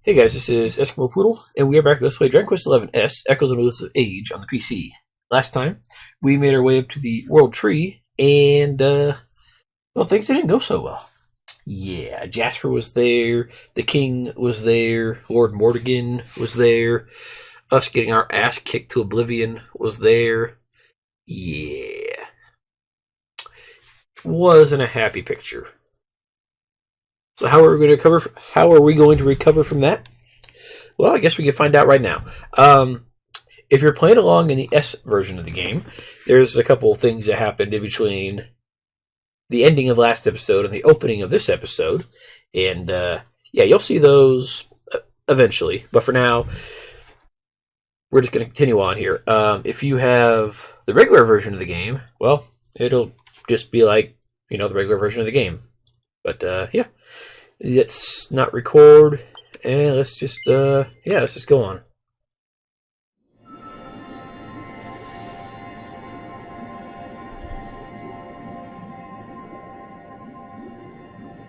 Hey guys, this is Eskimo Poodle, and we are back to Let's Play Dragon Quest XI Echoes of Elusive Age on the PC. Last time, we made our way up to the World Tree, and, well, things didn't go so well. Yeah, Jasper was there, the King was there, Lord Mortigan was there, us getting our ass kicked to oblivion was there. Yeah. Wasn't a happy picture. So how are we going to recover from that? Well, I guess we can find out right now. If you're playing along in the S version of the game, there's a couple of things that happened in between the ending of last episode and the opening of this episode. And, yeah, you'll see those eventually. But for now, we're just going to continue on here. If you have the regular version of the game, well, it'll just be like, the regular version of the game. But, yeah. Let's not record, and let's just go on.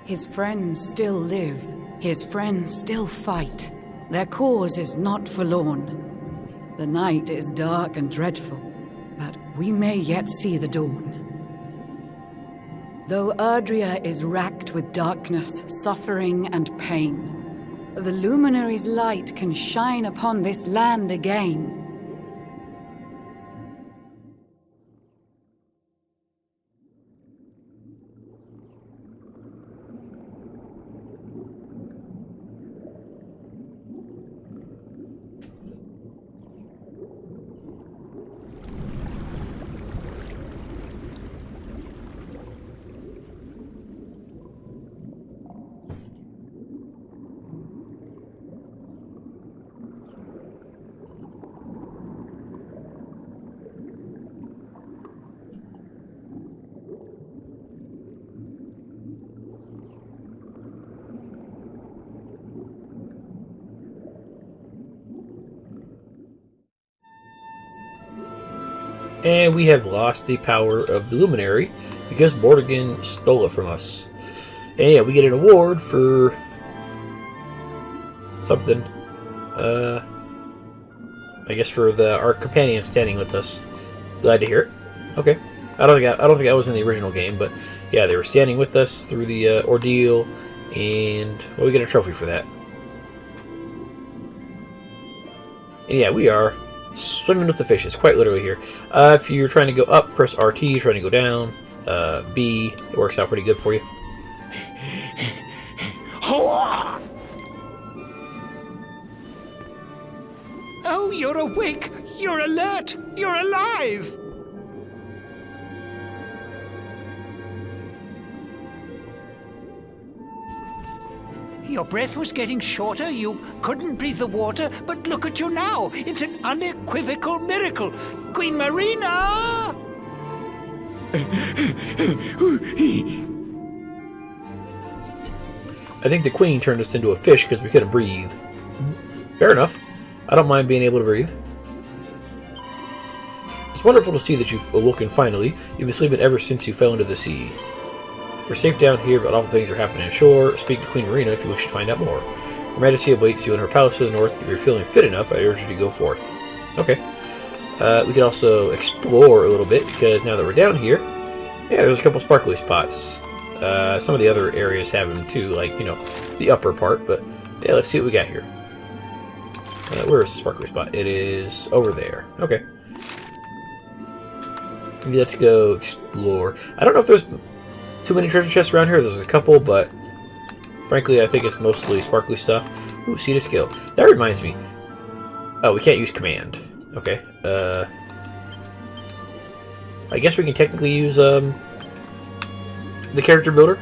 His friends still live. His friends still fight. Their cause is not forlorn. The night is dark and dreadful, but we may yet see the dawn. Though Erdrea is racked with darkness, suffering, and pain, the Luminary's light can shine upon this land again. And we have lost the power of the Luminary because Mortigan stole it from us. And yeah, we get an award for something. I guess for our companion standing with us. Glad to hear it. Okay. I don't think that was in the original game, but yeah, they were standing with us through the ordeal, and well, we get a trophy for that. And yeah, we are swimming with the fishes, quite literally here. If you're trying to go up, press RT. Trying to go down, B. It works out pretty good for you. Oh, you're awake! You're alert! You're alive! Your breath was getting shorter, you couldn't breathe the water, but look at you now! It's an unequivocal miracle! Queen Marina! I think the Queen turned us into a fish because we couldn't breathe. Fair enough. I don't mind being able to breathe. It's wonderful to see that you've awoken finally. You've been sleeping ever since you fell into the sea. We're safe down here, but awful things are happening ashore. Speak to Queen Marina if you wish to find out more. Her Majesty awaits you in her palace to the north. If you're feeling fit enough, I urge you to go forth. Okay. We could also explore a little bit, because now that we're down here, yeah, there's a couple sparkly spots. Some of the other areas have them too, like, the upper part, but yeah, let's see what we got here. Where is the sparkly spot? It is over there. Okay. Let's go explore. I don't know if there's too many treasure chests around here. There's a couple, but frankly, I think it's mostly sparkly stuff. Ooh, seed of skill. That reminds me. Oh, we can't use command. Okay. I guess we can technically use the character builder,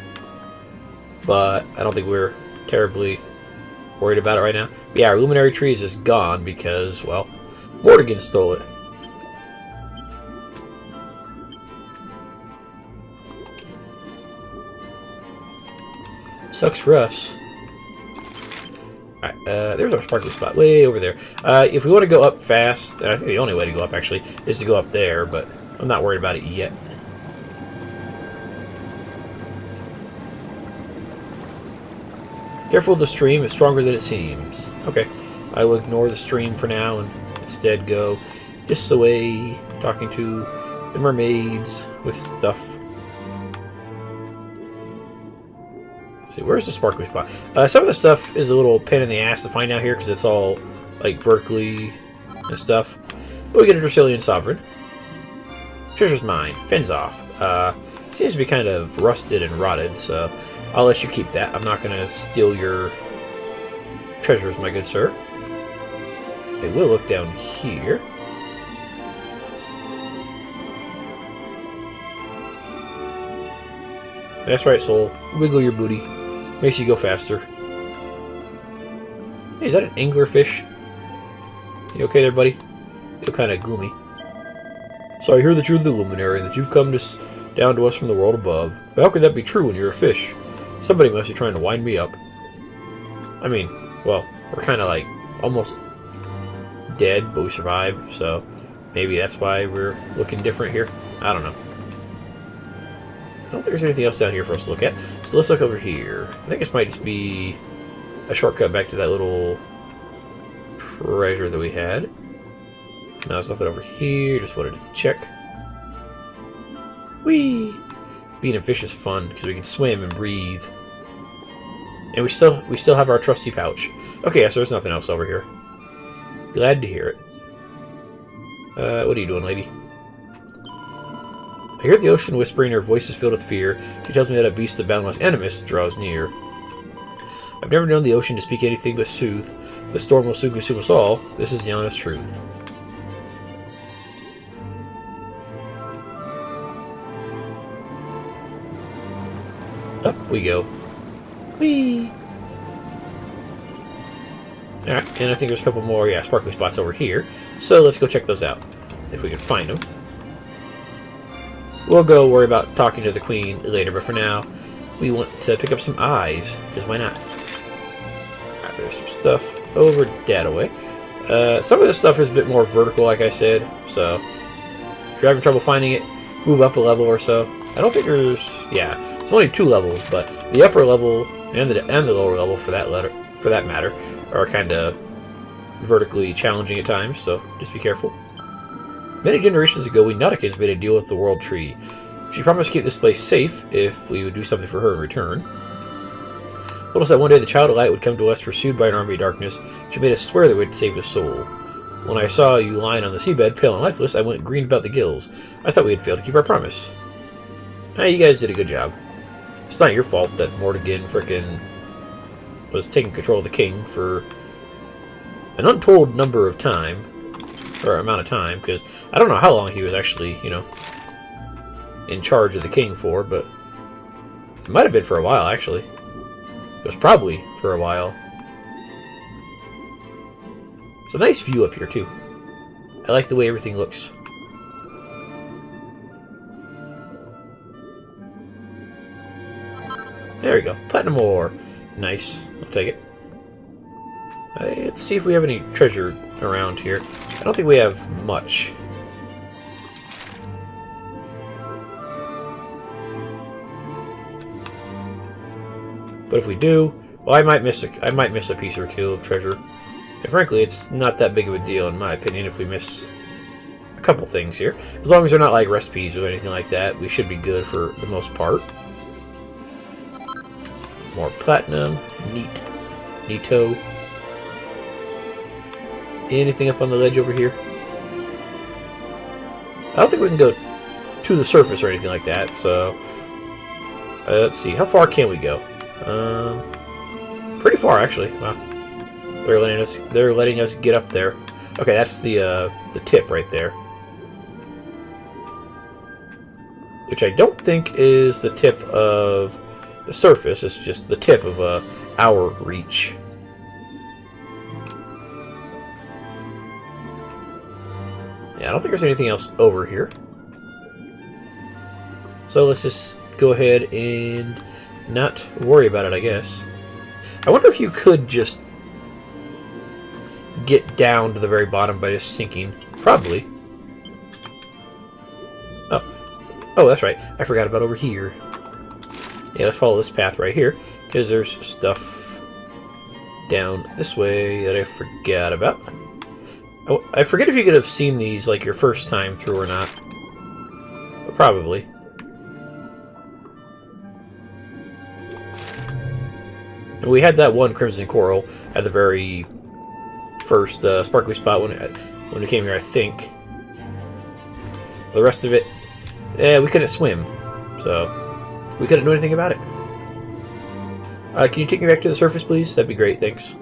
but I don't think we're terribly worried about it right now. But yeah, our Luminary tree is just gone because, well, Mortigan stole it. Sucks for us. Alright, there's our sparkly spot way over there. If we want to go up fast, and I think the only way to go up actually is to go up there, but I'm not worried about it yet. Careful, the stream is stronger than it seems. Okay, I will ignore the stream for now and instead go this away, talking to the mermaids with stuff. Let's see, where's the sparkly spot? Some of the stuff is a little pain in the ass to find out here because it's all like vertically and stuff. But we get a Dracilian Sovereign. Treasure's mine. Fins off. Seems to be kind of rusted and rotted, so I'll let you keep that. I'm not going to steal your treasures, my good sir. I will look down here. That's right, soul. Wiggle your booty. Makes you go faster. Hey, is that an anglerfish? You okay there, buddy? You're kind of gloomy. So I hear that you're the luminary and that you've come down to us from the world above. But how could that be true when you're a fish? Somebody must be trying to wind me up. I mean, well, we're kind of like almost dead, but we survived, so maybe that's why we're looking different here. I don't know. I don't think there's anything else down here for us to look at. So let's look over here. I think this might just be a shortcut back to that little treasure that we had. No, there's nothing over here. Just wanted to check. Whee! Being a fish is fun because we can swim and breathe. And we still have our trusty pouch. Okay, so there's nothing else over here. Glad to hear it. What are you doing, lady? I hear the ocean whispering, her voice is filled with fear. She tells me that a beast of boundless enemies draws near. I've never known the ocean to speak anything but soothe. The storm will soon consume us all. This is the honest truth. Up we go. Whee! Alright, and I think there's a couple more, sparkly spots over here. So let's go check those out, if we can find them. We'll go worry about talking to the queen later, but for now, we want to pick up some eyes, because why not? Alright, there's some stuff over that way. Some of this stuff is a bit more vertical, like I said, so if you're having trouble finding it, move up a level or so. I don't think there's... It's only 2 levels, but the upper level and the lower level, for that matter, are kind of vertically challenging at times, so just be careful. Many generations ago, we Nauticans made a deal with the World Tree. She promised to keep this place safe if we would do something for her in return. Told us that one day the Child of Light would come to us pursued by an army of darkness. She made us swear that we'd save his soul. When I saw you lying on the seabed, pale and lifeless, I went green about the gills. I thought we had failed to keep our promise. You guys did a good job. It's not your fault that Mortigan frickin' was taking control of the king for an untold amount of time, because I don't know how long he was actually, in charge of the king for, but it might have been for a while, actually. It was probably for a while. It's a nice view up here, too. I like the way everything looks. There we go. Platinum ore. Nice. I'll take it. Let's see if we have any treasure around here. I don't think we have much. But if we do, well, I might miss a piece or two of treasure. And frankly, it's not that big of a deal, in my opinion, if we miss a couple things here. As long as they're not like recipes or anything like that, we should be good for the most part. More platinum. Neat. Neato. Anything up on the ledge over here? I don't think we can go to the surface or anything like that, so... let's see. How far can we go? Pretty far, actually. Wow. They're letting us get up there. Okay, that's the tip right there. Which I don't think is the tip of the surface. It's just the tip of our reach. Yeah, I don't think there's anything else over here. So let's just go ahead and not worry about it, I guess. I wonder if you could just get down to the very bottom by just sinking. Probably. Oh, that's right. I forgot about over here. Yeah, let's follow this path right here, because there's stuff down this way that I forgot about. Oh, I forget if you could have seen these like your first time through or not. But probably. And we had that one Crimson Coral at the very first sparkly spot when we came here, I think. The rest of it, we couldn't swim, so we couldn't do anything about it. Can you take me back to the surface, please? That'd be great, thanks.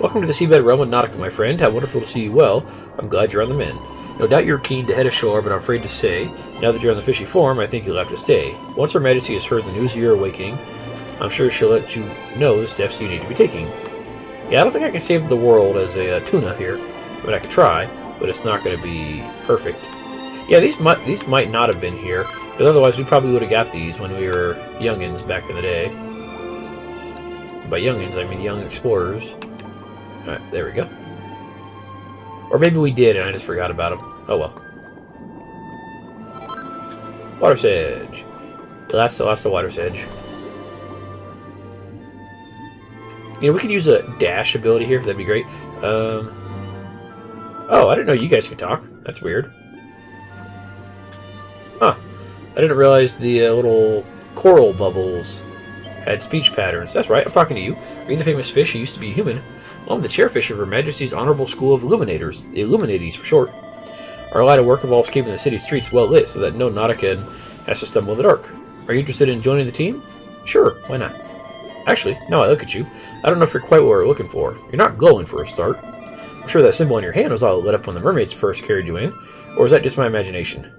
Welcome to the seabed realm of Nautica, my friend. How wonderful to see you well. I'm glad you're on the mend. No doubt you're keen to head ashore, but I'm afraid to say, now that you're on the fishy form, I think you'll have to stay. Once Her Majesty has heard the news of your awakening, I'm sure she'll let you know the steps you need to be taking. Yeah, I don't think I can save the world as a tuna here. I mean, I could try, but it's not going to be perfect. Yeah, these might not have been here, because otherwise we probably would have got these when we were youngins back in the day. By youngins, I mean young explorers. Alright, there we go. Or maybe we did and I just forgot about them. Oh well. Water's Edge. That's the Water's Edge. You know, we could use a dash ability here. That'd be great. Oh, I didn't know you guys could talk. That's weird. Huh. I didn't realize the little coral bubbles had speech patterns. That's right, I'm talking to you. Are you the famous fish who used to be human? Well, I'm the chairfish of Her Majesty's Honorable School of Illuminators, the Illuminates for short. Our line of work involves keeping the city streets well lit so that no Nautican has to stumble in the dark. Are you interested in joining the team? Sure, why not? Actually, now I look at you, I don't know if you're quite what we're looking for. You're not glowing for a start. I'm sure that symbol on your hand was all lit up when the mermaids first carried you in, or was that just my imagination?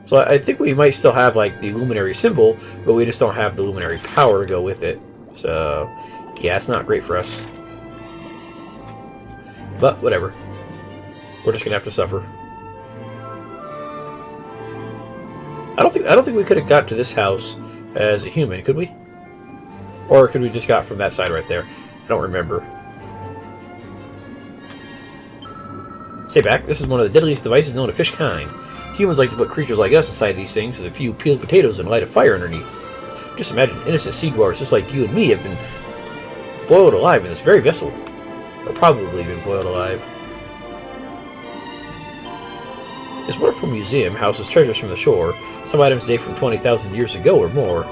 So I think we might still have, like, the luminary symbol, but we just don't have the luminary power to go with it. So, yeah, it's not great for us. But, whatever. We're just gonna have to suffer. I don't think we could have got to this house as a human, could we? Or could we just got from that side right there? I don't remember. Stay back. This is one of the deadliest devices known to fish kind. Humans like to put creatures like us inside these things with a few peeled potatoes and light a fire underneath. Just imagine innocent sea dwellers just like you and me have been boiled alive in this very vessel. Or probably been boiled alive. This wonderful museum houses treasures from the shore, some items date from 20,000 years ago or more.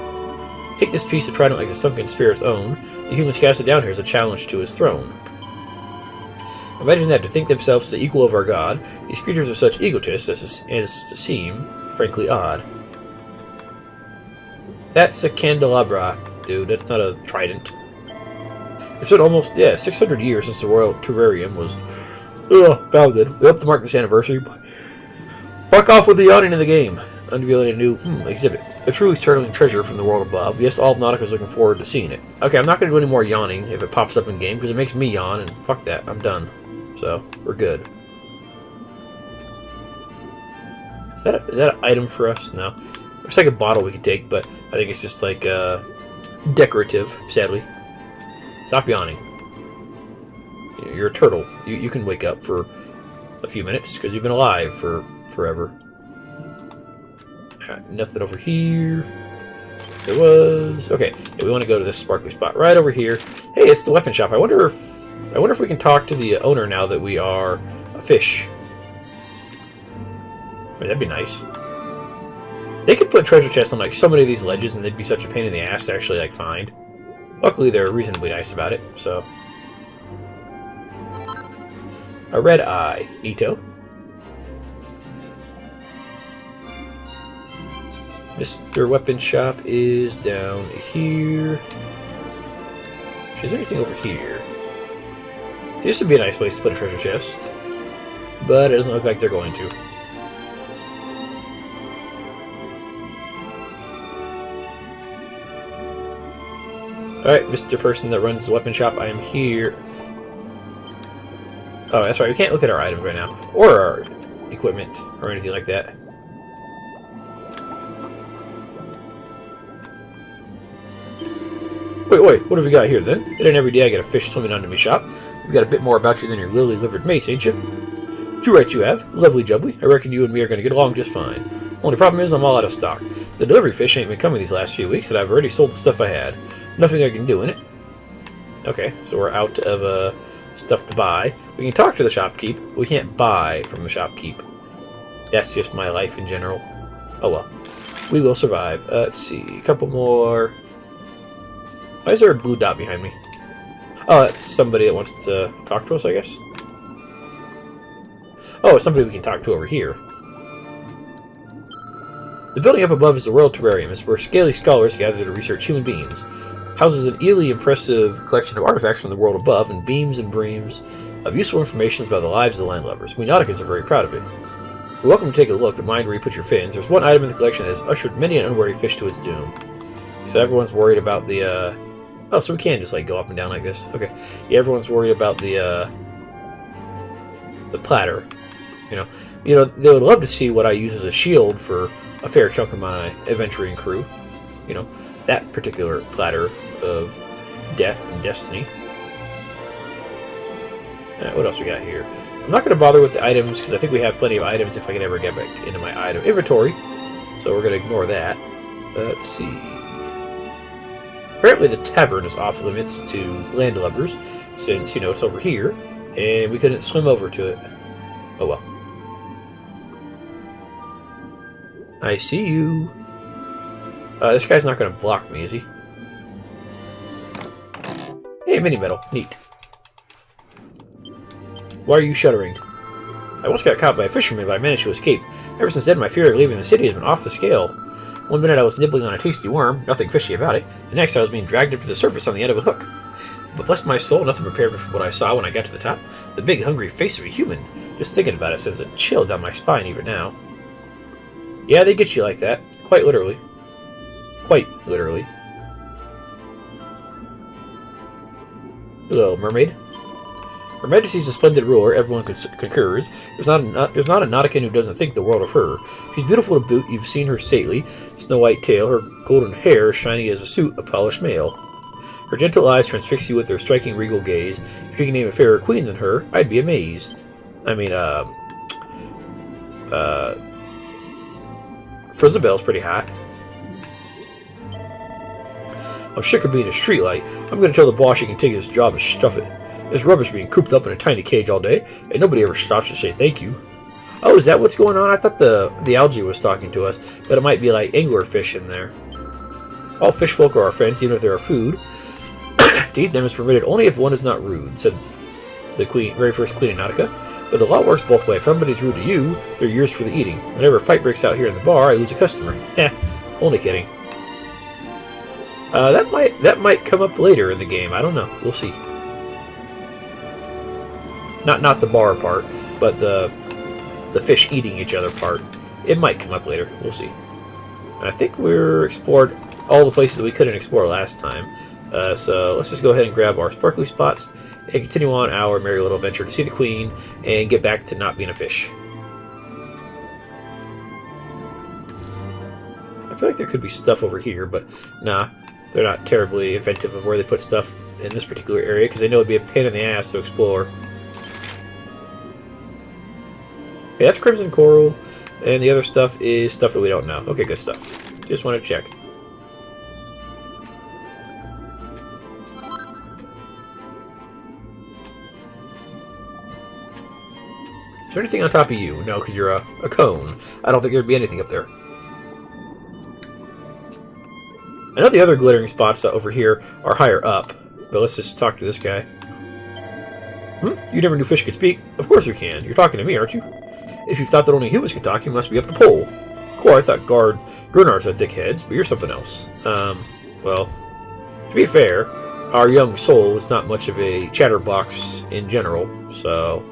Take this piece of trident like the sunken spirit's own. The humans cast it down here as a challenge to his throne. Imagine that, to think themselves the equal of our god. These creatures are such egotists as to seem, frankly, odd. That's a candelabra, dude. That's not a trident. It's been almost, 600 years since the Royal Terrarium was founded. We hope to mark this anniversary, but fuck off with the yawning in the game. Unveiling a new exhibit. A truly startling treasure from the world above. Yes, all of Nautica is looking forward to seeing it. Okay, I'm not going to do any more yawning if it pops up in game, because it makes me yawn, and fuck that. I'm done. So, we're good. Is that an item for us? No. Looks like a bottle we could take, but I think it's just like decorative, sadly. Stop yawning. You're a turtle. You can wake up for a few minutes, because you've been alive for forever. Nothing over here. There was... Okay, we want to go to this sparkly spot right over here. Hey, it's the weapon shop. I wonder if we can talk to the owner now that we are a fish. I mean, that'd be nice. They could put treasure chests on like so many of these ledges, and they'd be such a pain in the ass to actually like find. Luckily, they're reasonably nice about it. So, a red eye, Nito. Mr. Weapon Shop is down here. Is there anything over here? This would be a nice place to put a treasure chest, but it doesn't look like they're going to. Alright, Mr. Person that runs the weapon shop, I am here. Oh, that's right, we can't look at our items right now, or our equipment, or anything like that. Wait, what have we got here then? It ain't every day I get a fish swimming onto me shop. We've got a bit more about you than your lily-livered mates, ain't you? Too right you have. Lovely jubbly. I reckon you and me are going to get along just fine. Only problem is I'm all out of stock. The delivery fish ain't been coming these last few weeks, and I've already sold the stuff I had. Nothing I can do in it. Okay, so we're out of stuff to buy. We can talk to the shopkeep. We can't buy from the shopkeep. That's just my life in general. Oh well. We will survive. Let's see. A couple more. Why is there a blue dot behind me? Oh, that's somebody that wants to talk to us, I guess. Oh, it's somebody we can talk to over here. The building up above is the Royal Terrarium. It's where scaly scholars gather to research human beings. Houses an eerily impressive collection of artifacts from the world above, and beams and breams of useful information about the lives of the landlubbers. We Nauticans are very proud of it. You're welcome to take a look, but mind where you put your fins. There's one item in the collection that has ushered many an unwary fish to its doom. So everyone's worried about the, Oh, so we can just, like, go up and down like this. Okay. Yeah, everyone's worried about the platter. You know, they would love to see what I use as a shield for a fair chunk of my adventuring crew. You know, that particular platter of death and destiny. What else we got here? I'm not going to bother with the items, because I think we have plenty of items if I can ever get back into my item inventory. So we're going to ignore that. Let's see. Apparently the tavern is off limits to landlubbers, since, you know, it's over here, and we couldn't swim over to it. Oh well. I see you. This guy's not going to block me, is he? Hey, mini medal. Neat. Why are you shuddering? I once got caught by a fisherman, but I managed to escape. Ever since then, my fear of leaving the city has been off the scale. One minute I was nibbling on a tasty worm, nothing fishy about it. The next I was being dragged up to the surface on the end of a hook. But bless my soul, nothing prepared me for what I saw when I got to the top. The big, hungry face of a human. Just thinking about it sends a chill down my spine even now. Yeah, they get you like that. Quite literally. Quite literally. Hello, mermaid. Her Majesty's a splendid ruler, everyone concurs. There's not a Nautican who doesn't think the world of her. She's beautiful to boot, you've seen her stately, snow-white tail, her golden hair shiny as a suit of polished mail. Her gentle eyes transfix you with their striking regal gaze. If you can name a fairer queen than her, I'd be amazed. I mean, Frizzabelle's pretty hot. I'm sick of being a streetlight. I'm going to tell the boss he can take his job and stuff it. There's rubbish being cooped up in a tiny cage all day, and nobody ever stops to say thank you. Oh, is that what's going on? I thought the algae was talking to us, but it might be like anglerfish in there. All fish folk are our friends, even if they're our food. To eat them is permitted only if one is not rude, said the very first Queen of Nautica. But the law works both ways. If somebody's rude to you, they're yours for the eating. Whenever a fight breaks out here in the bar, I lose a customer. Heh, only kidding. That might come up later in the game. I don't know. We'll see. Not the bar part, but the fish eating each other part. It might come up later. We'll see. I think we're explored all the places that we couldn't explore last time. So let's just go ahead and grab our sparkly spots and continue on our merry little adventure to see the Queen and get back to not being a fish. I feel like there could be stuff over here, but nah, they're not terribly inventive of where they put stuff in this particular area because they know it'd be a pain in the ass to explore. Okay, that's Crimson Coral, and the other stuff is stuff that we don't know. Okay, good stuff. Just want to check. Is there anything on top of you? No, because you're a cone. I don't think there'd be anything up there. I know the other glittering spots over here are higher up, but let's just talk to this guy. You never knew fish could speak? Of course you can. You're talking to me, aren't you? If you thought that only humans could talk, you must be up the pole. Cool, I thought Gurnards had thick heads, but you're something else. Well, to be fair, our young soul is not much of a chatterbox in general, so...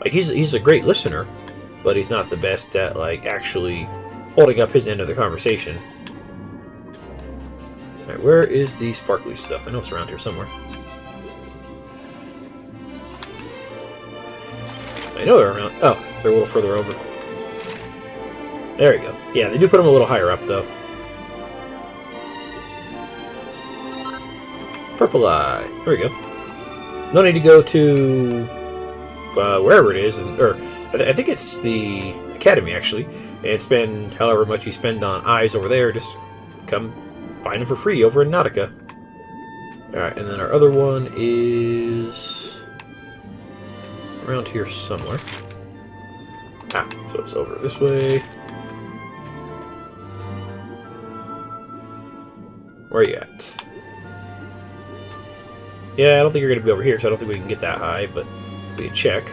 Like, he's a great listener, but he's not the best at, like, actually holding up his end of the conversation. Alright, where is the sparkly stuff? I know it's around here somewhere. I know they're around... Oh, they're a little further over. There we go. Yeah, they do put them a little higher up, though. Purple Eye. There we go. No need to go to... wherever it is, or I think it's the academy, actually, and spend however much you spend on eyes over there. Just come find them for free over in Nautica. Alright, and then our other one is around here somewhere. Ah, so it's over this way. Where are you at? Yeah, I don't think you're going to be over here, because I don't think we can get that high, but we can check.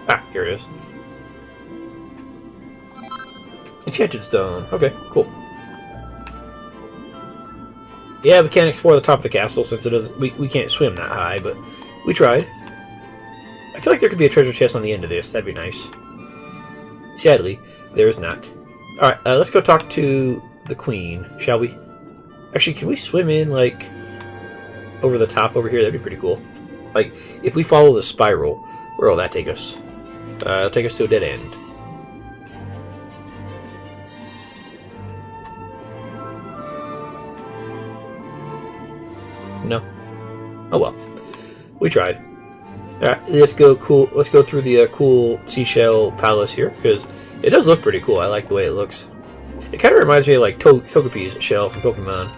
Ah, here it is. Enchanted stone. Okay, cool. Yeah, we can't explore the top of the castle since it doesn't. We can't swim that high, but we tried. I feel like there could be a treasure chest on the end of this. That'd be nice. Sadly, there is not. All right, let's go talk to the queen, shall we? Actually, can we swim in like over the top over here? That'd be pretty cool. Like if we follow the spiral, where will that take us? It'll take us to a dead end. No. Oh well. We tried. Alright, let's go through the cool seashell palace here, because it does look pretty cool. I like the way it looks. It kind of reminds me of like Togepi's shell from Pokemon.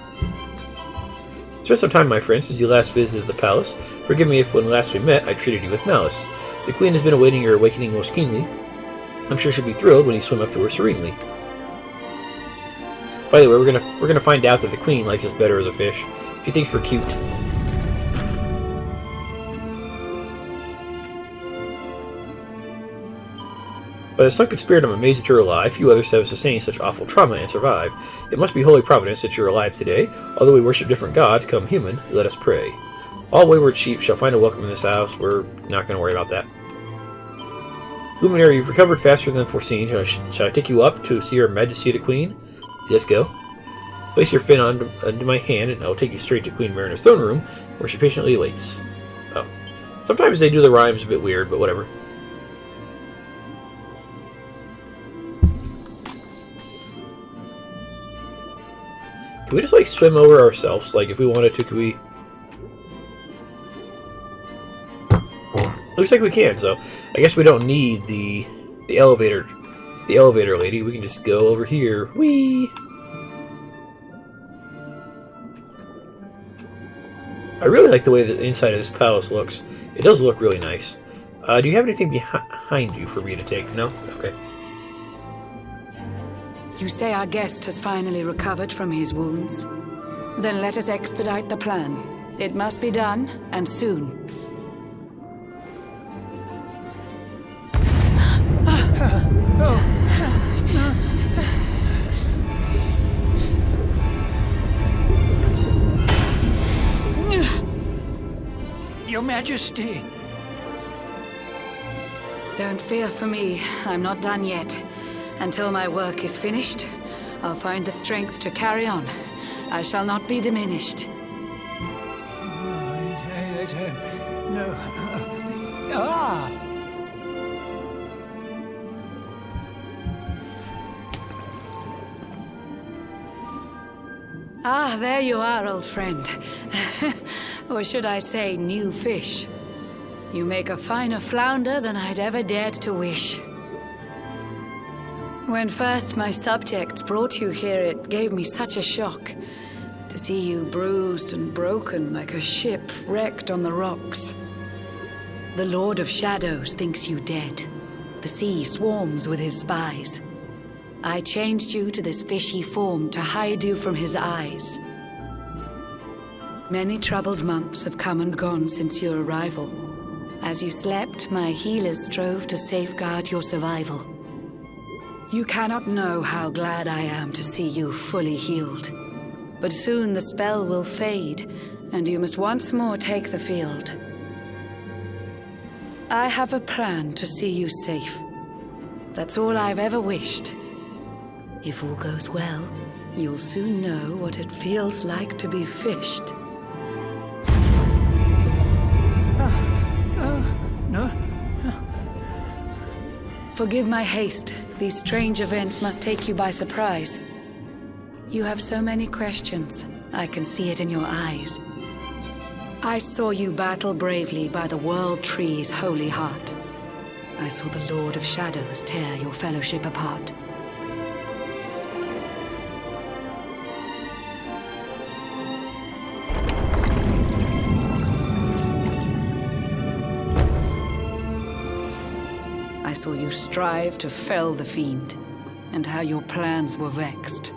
Spend some time, my friend, since you last visited the palace. Forgive me if when last we met I treated you with malice. The queen has been awaiting your awakening most keenly. I'm sure she'll be thrilled when you swim up to her serenely. By the way, we're gonna find out that the queen likes us better as a fish. She thinks we're cute. By the sunken spirit, I'm amazed that you're alive. Few others have sustained such awful trauma and survived. It must be holy providence that you're alive today. Although we worship different gods, come human, let us pray. All wayward sheep shall find a welcome in this house. We're not going to worry about that. Luminary, you've recovered faster than foreseen. Shall I take you up to see Her Majesty the Queen? Let's go. Place your fin onto my hand, and I will take you straight to Queen Mariner's throne room, where she patiently awaits. Oh. Sometimes they do the rhymes a bit weird, but whatever. Can we just, like, swim over ourselves? Like, if we wanted to, could we... Looks like we can, so I guess we don't need the elevator lady. We can just go over here. Whee! I really like the way the inside of this palace looks. It does look really nice. Do you have anything behind you for me to take? No? Okay. You say our guest has finally recovered from his wounds? Then let us expedite the plan. It must be done, and soon. Your Majesty. Don't fear for me. I'm not done yet. Until my work is finished, I'll find the strength to carry on. I shall not be diminished. No. Ah! Ah, there you are, old friend. Or should I say, new fish. You make a finer flounder than I'd ever dared to wish. When first my subjects brought you here, it gave me such a shock to see you bruised and broken like a ship wrecked on the rocks. The Lord of Shadows thinks you dead. The sea swarms with his spies. I changed you to this fishy form to hide you from his eyes. Many troubled months have come and gone since your arrival. As you slept, my healers strove to safeguard your survival. You cannot know how glad I am to see you fully healed. But soon the spell will fade, and you must once more take the field. I have a plan to see you safe. That's all I've ever wished. If all goes well, you'll soon know what it feels like to be fished. No. Forgive my haste. These strange events must take you by surprise. You have so many questions. I can see it in your eyes. I saw you battle bravely by the World Tree's holy heart. I saw the Lord of Shadows tear your fellowship apart. I saw you strive to fell the fiend, and how your plans were vexed.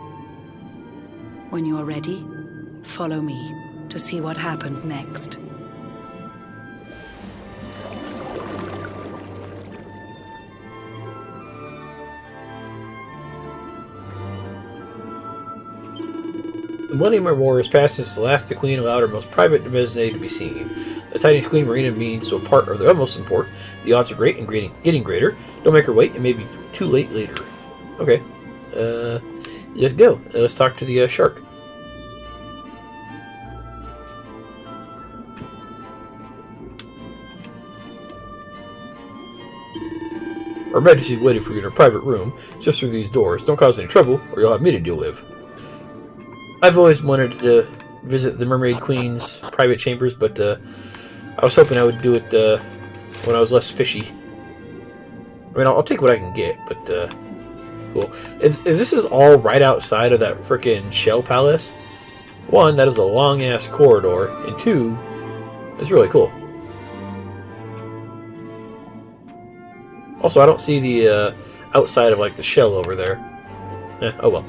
When you are ready, follow me to see what happened next. The Millennium or more has passed since the last Queen allowed her most private designated to be seen. The Titan's Queen Marina means to a part of their utmost import. The odds are great and getting greater. Don't make her wait, it may be too late later. Okay. Let's go. Let's talk to the shark. Her Majesty's waiting for you in her private room, just through these doors. Don't cause any trouble, or you'll have me to deal with. I've always wanted to visit the Mermaid Queen's private chambers, but I was hoping I would do it when I was less fishy. I mean, I'll take what I can get, but cool. If this is all right outside of that frickin' Shell Palace, one, that is a long-ass corridor, and two, it's really cool. Also, I don't see the outside of like the shell over there. Oh well.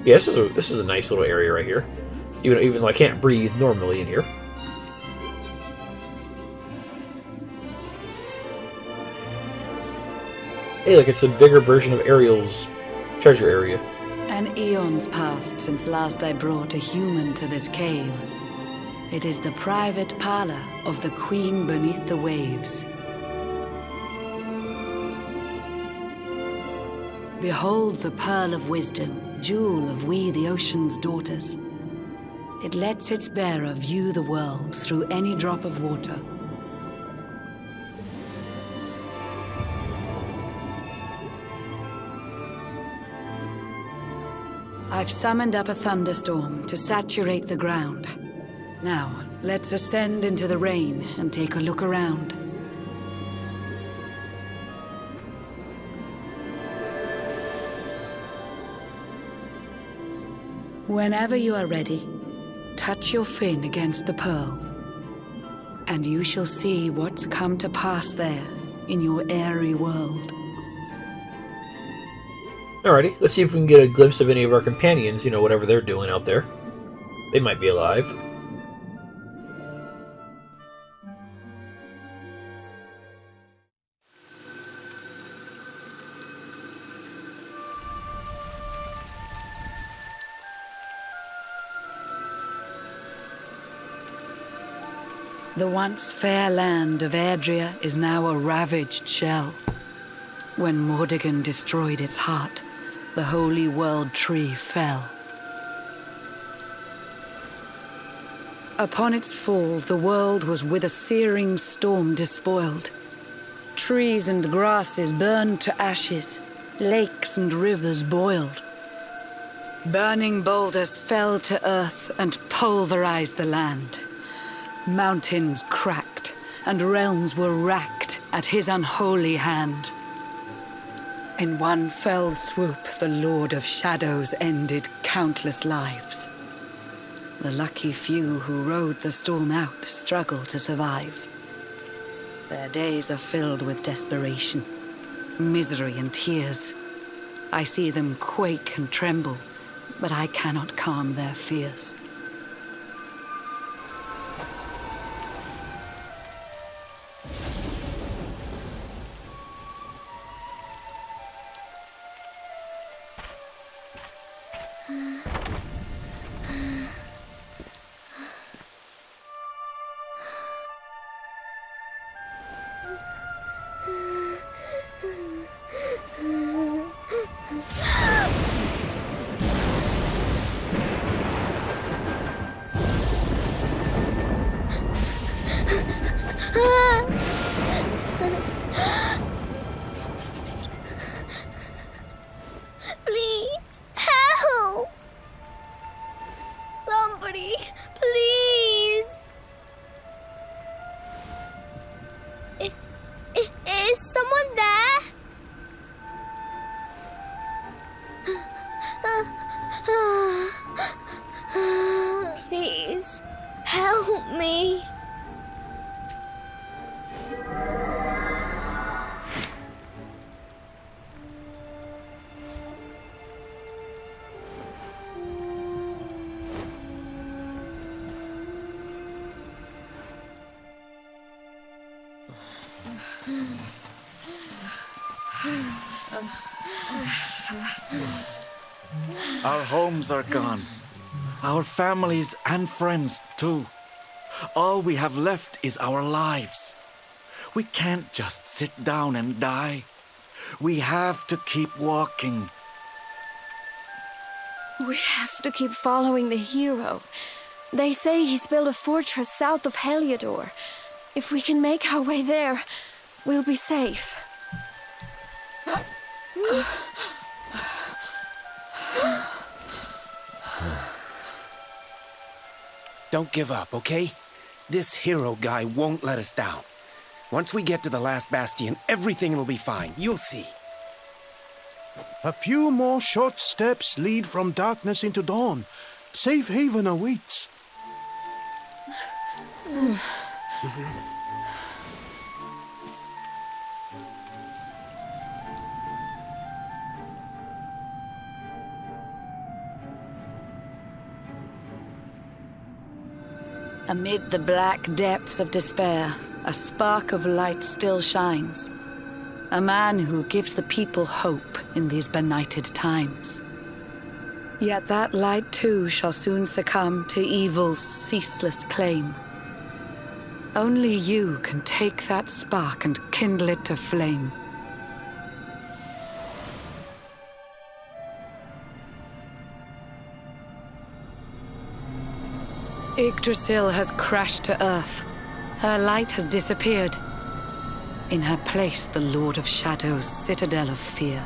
Yeah, this is a nice little area right here. Even though I can't breathe normally in here. Hey, look, it's a bigger version of Ariel's treasure area. An eon's passed since last I brought a human to this cave. It is the private parlor of the Queen beneath the waves. Behold the pearl of wisdom, jewel of we the ocean's daughters. It lets its bearer view the world through any drop of water. I've summoned up a thunderstorm to saturate the ground. Now, let's ascend into the rain and take a look around. Whenever you are ready, touch your fin against the pearl, and you shall see what's come to pass there in your airy world. Alrighty, let's see if we can get a glimpse of any of our companions, whatever they're doing out there. They might be alive. The once fair land of Adria is now a ravaged shell. When Mordegon destroyed its heart, the holy world tree fell. Upon its fall, the world was with a searing storm despoiled. Trees and grasses burned to ashes, lakes and rivers boiled. Burning boulders fell to earth and pulverized the land. Mountains cracked, and realms were racked at his unholy hand. In one fell swoop, the Lord of Shadows ended countless lives. The lucky few who rode the storm out struggled to survive. Their days are filled with desperation, misery and tears. I see them quake and tremble, but I cannot calm their fears. Please, help! Somebody, please! Please, help me. Our homes are gone. Our families and friends, too. All we have left is our lives. We can't just sit down and die. We have to keep walking. We have to keep following the hero. They say he's built a fortress south of Heliodor. If we can make our way there, we'll be safe. Don't give up, okay? This hero guy won't let us down. Once we get to the last bastion, everything will be fine. You'll see. A few more short steps lead from darkness into dawn. Safe haven awaits. Amid the black depths of despair, a spark of light still shines. A man who gives the people hope in these benighted times. Yet that light too shall soon succumb to evil's ceaseless claim. Only you can take that spark and kindle it to flame. Yggdrasil has crashed to earth. Her light has disappeared. In her place, the Lord of Shadow's citadel of fear.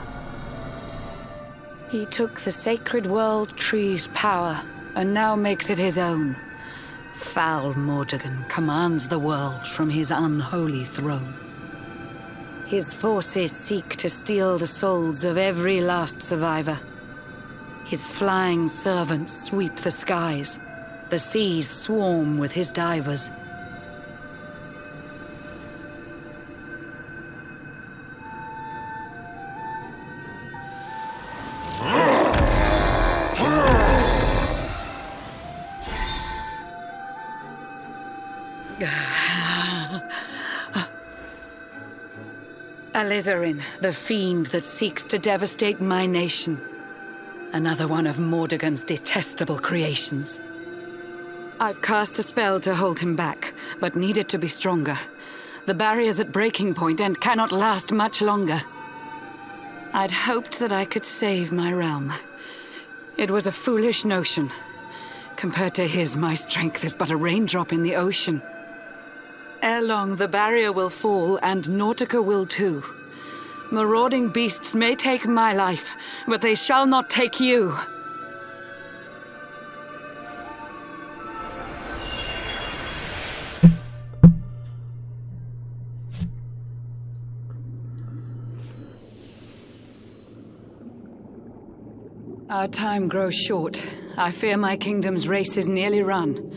He took the sacred world tree's power, and now makes it his own. Foul Mordegon commands the world from his unholy throne. His forces seek to steal the souls of every last survivor. His flying servants sweep the skies. The seas swarm with his divers. Alizarin, the fiend that seeks to devastate my nation. Another one of Mordegon's detestable creations. I've cast a spell to hold him back, but need it to be stronger. The barrier's at breaking point and cannot last much longer. I'd hoped that I could save my realm. It was a foolish notion. Compared to his, my strength is but a raindrop in the ocean. Ere long, the barrier will fall, and Nautica will too. Marauding beasts may take my life, but they shall not take you. Our time grows short. I fear my kingdom's race is nearly run.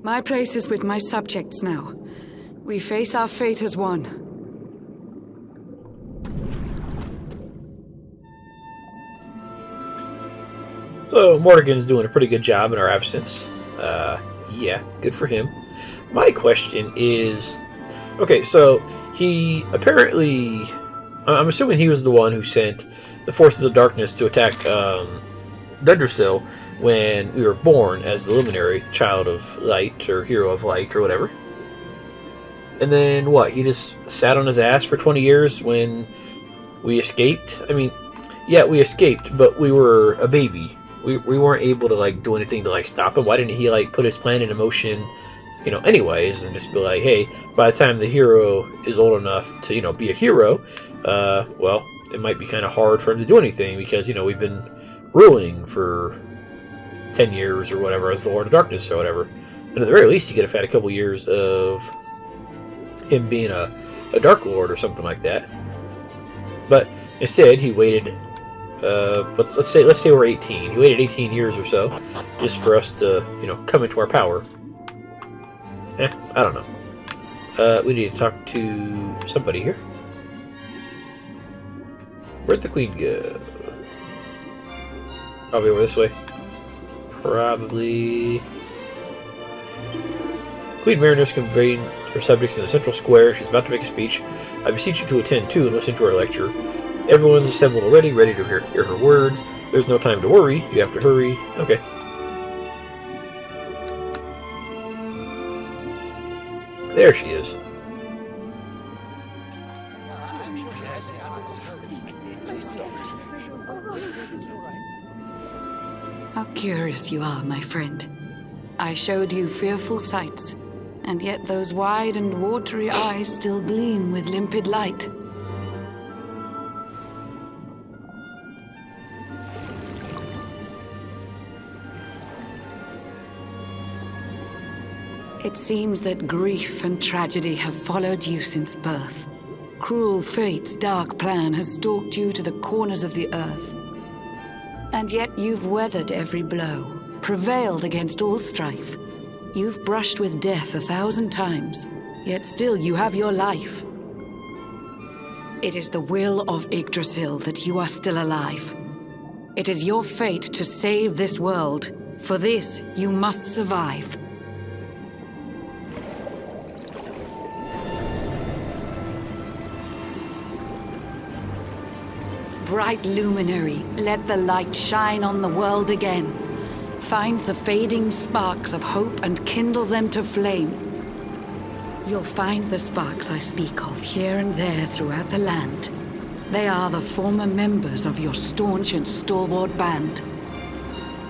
My place is with my subjects now. We face our fate as one. So Mordegon's doing a pretty good job in our absence. Yeah, good for him. My question is, okay, so he apparently, I'm assuming he was the one who sent the forces of darkness to attack Yggdrasil when we were born as the luminary, child of light, or hero of light, or whatever. And then what? He just sat on his ass for 20 years when we escaped? I mean, yeah, we escaped, but we were a baby. We weren't able to, like, do anything to, like, stop him. Why didn't he, like, put his plan into motion, you know, anyways, and just be like, hey, by the time the hero is old enough to, you know, be a hero, well, it might be kind of hard for him to do anything because, you know, we've been ruling for 10 years or whatever as the Lord of Darkness or whatever. And at the very least, he could have had a couple years of him being a Dark Lord or something like that. But instead, he waited let's say we're 18. He waited 18 years or so just for us to, come into our power. I don't know. We need to talk to somebody here. Where'd the queen go? Probably over this way. Probably. Queen Marinus convened her subjects in the central square. She's about to make a speech. I beseech you to attend too and listen to her lecture. Everyone's assembled already, ready to hear her words. There's no time to worry. You have to hurry. Okay. There she is. How curious you are, my friend. I showed you fearful sights, and yet those wide and watery eyes still gleam with limpid light. It seems that grief and tragedy have followed you since birth. Cruel fate's dark plan has stalked you to the corners of the earth. And yet you've weathered every blow, prevailed against all strife. You've brushed with death 1,000 times, yet still you have your life. It is the will of Yggdrasil that you are still alive. It is your fate to save this world. For this, you must survive. Bright luminary, let the light shine on the world again. Find the fading sparks of hope and kindle them to flame. You'll find the sparks I speak of here and there throughout the land. They are the former members of your staunch and stalwart band.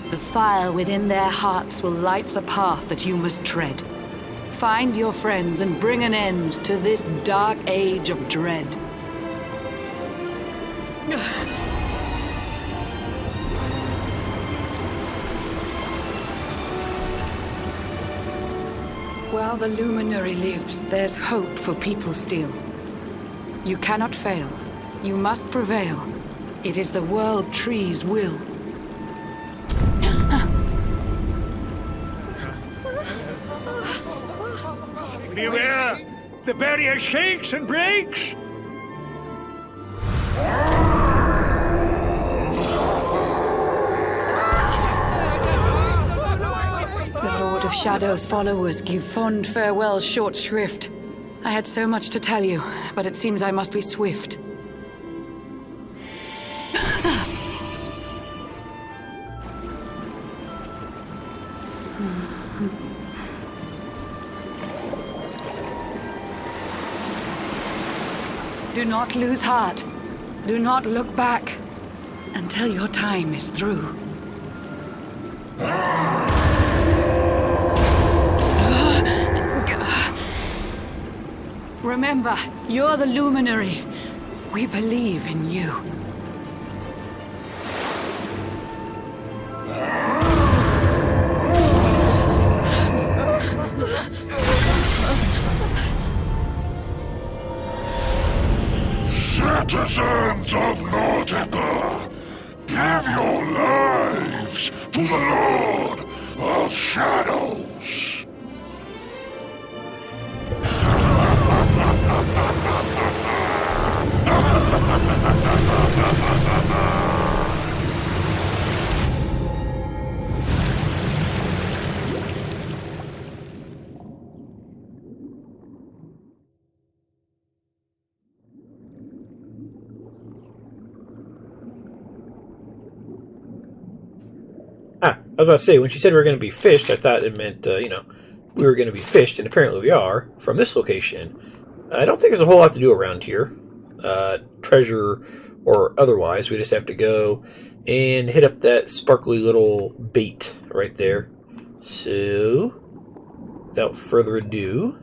The fire within their hearts will light the path that you must tread. Find your friends and bring an end to this dark age of dread. While the luminary lives, there's hope for people still. You cannot fail. You must prevail. It is the World Tree's will. Beware! The barrier shakes and breaks! The Lord of Shadow's followers give fond farewell short shrift. I had so much to tell you, but it seems I must be swift. Do not lose heart. Do not look back until your time is through. Remember, you're the luminary. We believe in you. Citizens of Nautica, give your lives to the Lord of Shadows. I was about to say, when she said we were going to be fished, I thought it meant, we were going to be fished, and apparently we are, from this location. I don't think there's a whole lot to do around here, treasure or otherwise. We just have to go and hit up that sparkly little bait right there. So, without further ado,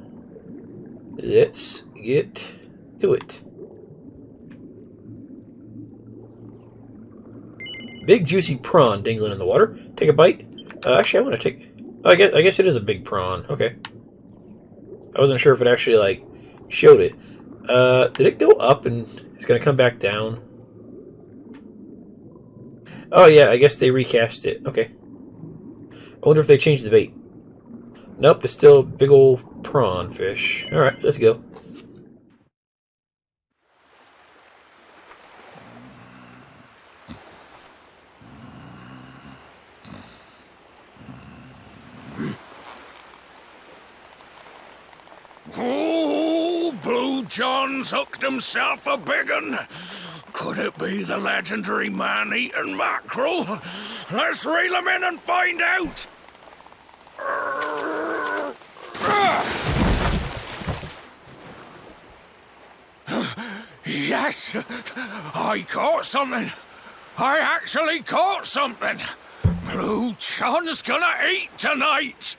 let's get to it. Big juicy prawn dangling in the water. Take a bite. Actually, I want to take... Oh, I guess it is a big prawn. Okay. I wasn't sure if it actually, showed it. Did it go up and it's going to come back down? Oh, yeah, I guess they recast it. Okay. I wonder if they changed the bait. Nope, it's still a big old prawn fish. Alright, let's go. Oh, Blue John's hooked himself a big un. Could it be the legendary man-eating mackerel? Let's reel him in and find out. Yes, I caught something. I actually caught something. Blue John's gonna eat tonight.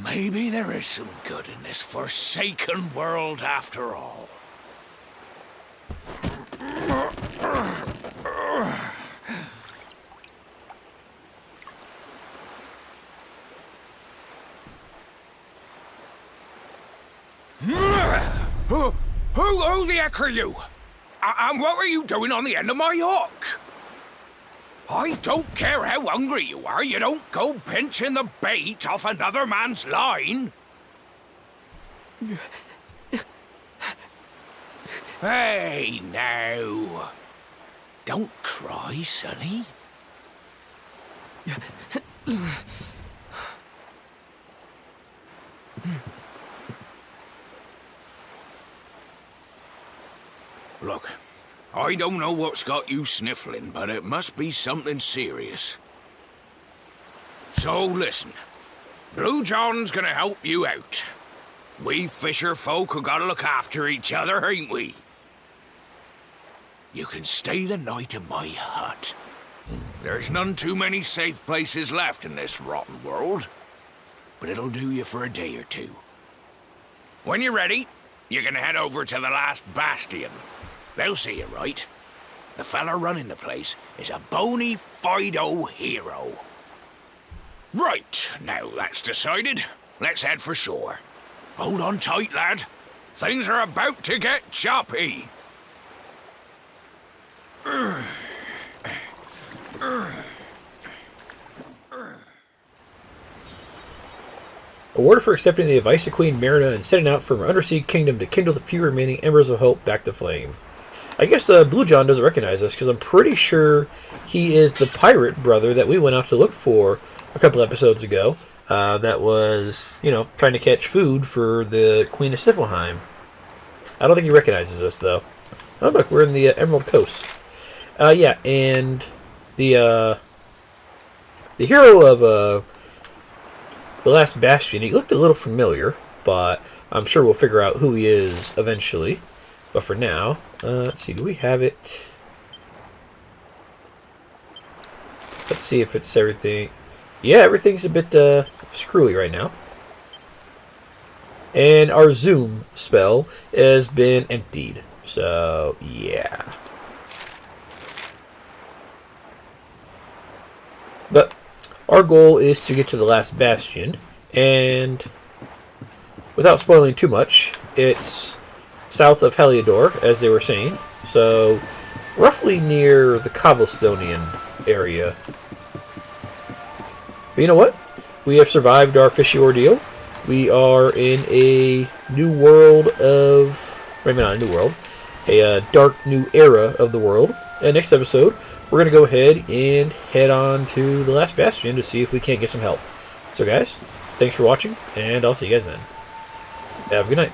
Maybe there is some good in this forsaken world after all. Who the heck are you? And what were you doing on the end of my hook? I don't care how hungry you are, you don't go pinching the bait off another man's line. Hey, now. Don't cry, sonny. Look, I don't know what's got you sniffling, but it must be something serious. So listen, Blue John's gonna help you out. We fisher folk have gotta look after each other, ain't we? You can stay the night in my hut. There's none too many safe places left in this rotten world, but it'll do you for a day or two. When you're ready, you're gonna head over to the last bastion. They'll see you right. The fella running the place is a bony Fido hero. Right, now that's decided. Let's head for shore. Hold on tight, lad. Things are about to get choppy. A order for accepting the advice of Queen Marina and setting out from her undersea kingdom to kindle the few remaining embers of hope back to flame. I guess Blue John doesn't recognize us because I'm pretty sure he is the pirate brother that we went out to look for a couple episodes ago. That was, trying to catch food for the Queen of Siflheim. I don't think he recognizes us though. Oh look, we're in the Emerald Coast. Yeah, and the hero of the Last Bastion, he looked a little familiar, but I'm sure we'll figure out who he is eventually. But for now, let's see, do we have it? Let's see if it's everything. Yeah, everything's a bit screwy right now. And our zoom spell has been emptied. So, yeah. But our goal is to get to the Last Bastion, and without spoiling too much, it's south of Heliodor, as they were saying, so roughly near the Cobblestonian area. But you know what? We have survived our fishy ordeal. We are in a new world of... maybe not a new world. A dark new era of the world. And next episode, we're going to go ahead and head on to the Last Bastion to see if we can't get some help. So guys, thanks for watching, and I'll see you guys then. Have a good night.